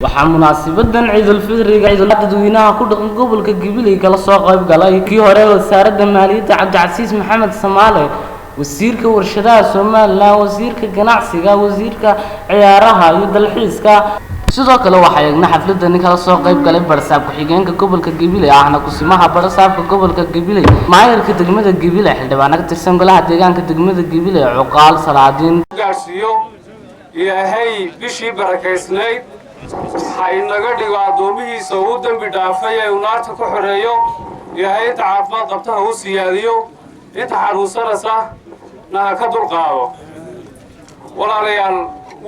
waxaa munaasabadan Ciidul Fidriga dadweynaha ku dhaqan gobolka Gibiley kala soo qayb galay kii hore wasaaradda maaliyadda Cabdicasiis Maxamed Samaale wasiirka warshadaha Soomaaliland wasiirka ganacsiga wasiirka ciyaaraha iyo dalxiiska sidoo kale waxay eegna xafladan kala soo qayb galay barsaab ku xigeenka gobolka Gibiley ahna kusimaha barsaabka gobolka Gibiley maayirka degmada Gibiley xildhibaan ka tirsan golaha deegaanka degmada Gibiley cuqaal salaadiin gaarsiyo ilaahay bishii barakaysnayd waxay naga dhigo addoomihiisa uu dambi dhaafay ee uu naarta ku xoreeyo ilaahay inta caafimaad qabta ha u siyaadiyo inta xanuunsanaysa na ha ka dulqaado walaalayaal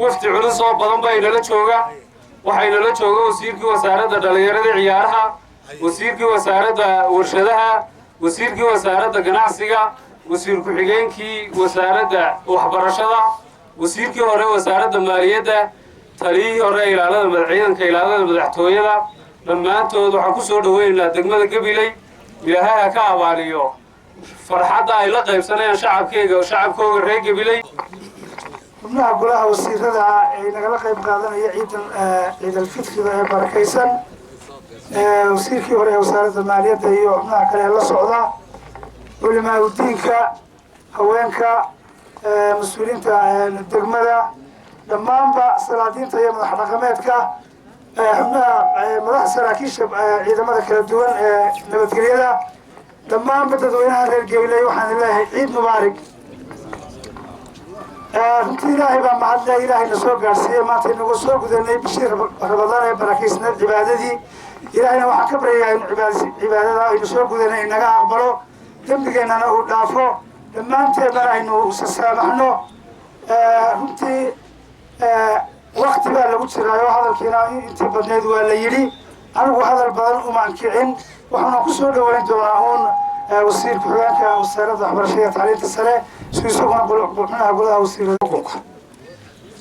wafdi culus oo badan baa inala jooga waxaynala jooga wasiirkii wasaaradda dhalinyarada ciyaaraha wasiirkii wasaaradda warshadaha wasiirkii wasaaradda ganacsiga wasiir ku-xigeenkii wasaaradda waxbarashada wasiirkii hore wasaaradda maaliyadda taliyihii hore ilaalada ciidanka ilaalada madaxtooyada dhammaantood waxaan ku soo dhaweynaynaa degmada Gibiley ilaahay ha ka abaaliyo farxadda ay la qaybsanayaan shacabkooga reer Gibiley xubnaha golaha wasiirada ee nagala qayb qaadanaya ciidul fidriga ee barakaysan wasiirkii hore wasaaradda maaliyadda iyo xubnaha kale la socda culimaa diinka haweenka mas'uuliyiinta degmada dhammaanba salaadiinta iyo madax dhaqameedka xubnaha madax saraakiisha ciidamada kala duwan ee nabadgelyada dhammaanba dadweynaha reer Gibiley waxaan leeyahay ciid mubaarak runtii ilaahay baa mahadle ilaahayna soo gaarsiiyey maanta inagu soo gudanay bishii Ramadaan ee barakeysnayd cibaadadii ilaahayna waxaan ka baryayaa in cibaadada aynu soo gudanay inaga aqbalo dembigeenana uu dhaafo dhammaanteedana aynu saamaxno runtii waqti baa lagu jiraayo hadalkiina intii badneed waa la yidhi anigu hadal badan uma ankicin waxaana ku soo dhaweyn doonaa uun wasiir ku-xigeenka wasaaradda waxbarashada iyo tacliinta sare isaguna xubnaha golaha wasiirada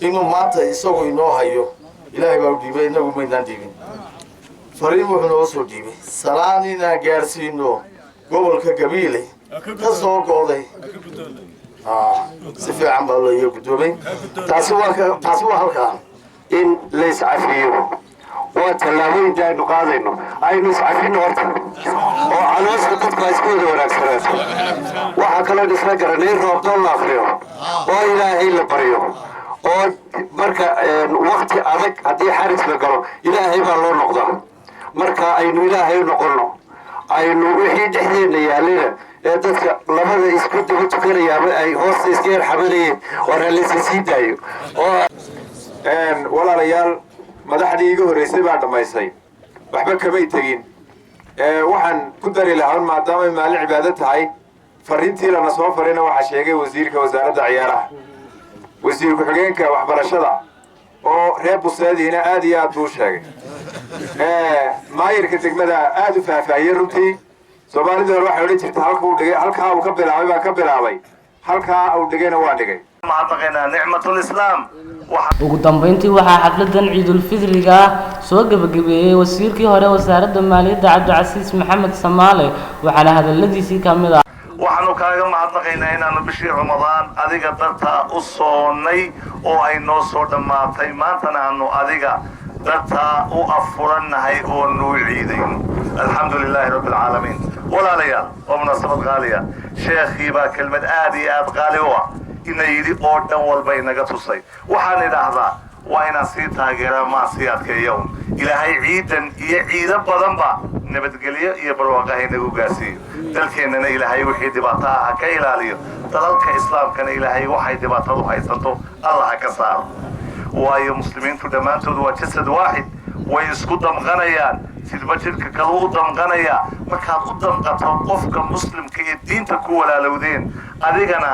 inuu maanta isagu inoo hayo ilaahay baa u dhiibay inagu maynaan dhiibin fariin wuxuu noo soo dhiibay salaan inaan gaarsiino gobolka Gibiley ka soo go'day si fiican baa loo guddoomay taasi waa halkaan in la iscafiyo waa tallaabooyin aynu qaadayno aynu iscafino horta oo caloosha dadka isku wada wanaagsanaato waxaa kaloo isla garanay roobdoon la akhriyo oo ilaahay la baryo oo marka waqti adag haddii xaris la galo ilaahay baa loo noqdaa marka aynu ilaahay noqono aynu wixii dhexdeena yaalina ee dadka labada isku daba tukanayaaba ay hoosta iska yarxabanayeen war la sii daayo oo walaalayaal madaxdii iga horeysay baa dhamaysay waxba kamay tegin waxaan ku dari lahaa maadaama ay maalin cibaado tahay fariintii lana soo farina waxaa sheegay wasiirka wasaaradda ciyaaraha wasiir ku-xigeenka waxbarashada oo reer Busaadiina aad iyo aad buu sheegay maayirka degmada aad u faahfaahiyay runtii Soomaalida waxay odhan jirtay halka uu ka bilaabay baa ka bilaabay halka uu dhigayna waa dhigay mahadnaqaynaa nicmatul islaam ugu dambeyntii waxaa xafladan Ciidul Fidriga soo gabagabeeyay wasiirkii hore wasaaradda maaliyadda Cabdicasiis Maxamed Samaale waxaana hadaladiisii kamid ah waxaanu kaaga mahadnaqaynaa inaanu bishii Ramadaan adiga darta u soonay oo ay noo soo dhamaatay maantana aanu adiga darta u afuranahay oo noo ciidayno alxamdulilaahi rabbil caalamiin walaalayaal oo munaasabad qaaliya sheekhi baa kelmad aad iyo aad qaali u ah ina yidhi oo dhan walba inaga tusay waxaan idhaahdaa waa inaan sii taageeraa maa sii adkeeyo ilaahay ciidan iyo ciido badanba nabadgelyo iyo barwaaqo inagu gaarsiiyo dalkeennana ilaahay wixii dhibaato ah ha ka ilaaliyo dalalka islaamkana ilaahay waxay dhibaatadu haysato allah ha ka saaro waayo muslimiintu dhammaantood waa jasad waaxid way isku damqanayaan sidba jidhka kale u damqanaya markaad u damqato qofka muslimka ee diinta ku walaalowdeen adigana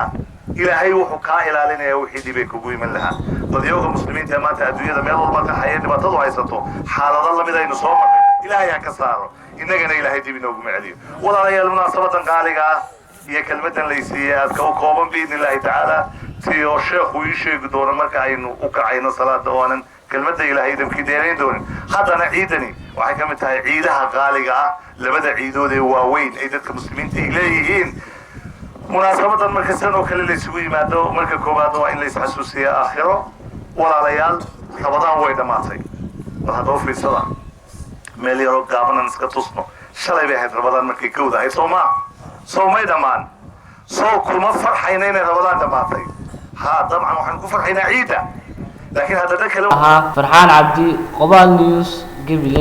ilaahay wuxuu kaa ilaalinaya wixii dhibay kugu iman lahaa dadyoga muslimiinta ee maanta adduunyada meel walba ka haya dhibaatadu haysato xaalado lamid aynu soo marnay ilaahay ha ka saaro innagana ilaahay dib inooguma celiyo walaalayaal munaasabadan qaaliga ah iyo kelmadan laysiiyey aadka u kooban biidnillaahi tacaala tiyo sheekhu ii sheegi doono marka aynu u kacayno salaada oo aanan kelmadda ilaahay damkii deenayn doonin haddana ciidani waxay ka mid tahay ciidaha qaaliga ah labada ciidood ee waaweyn ay dadka muslimiinta ay leeyihiin munaasabadan marka sanoo kale la isugu yimaado marka koowaad waa in la isxasuusiyo aakhiro walaalayaal Ramadaan way dhamaatay هذا في صدا مليار قابنا نسكتوسنا شلي بهاد رمضان مركي كودا هي صوما دمان صوك وما فرحينين رمضان دماتي ها طبعا وحنكون فرحين عيدة لكن هذا ذاك فرحان عبدي قبال نيوز قبل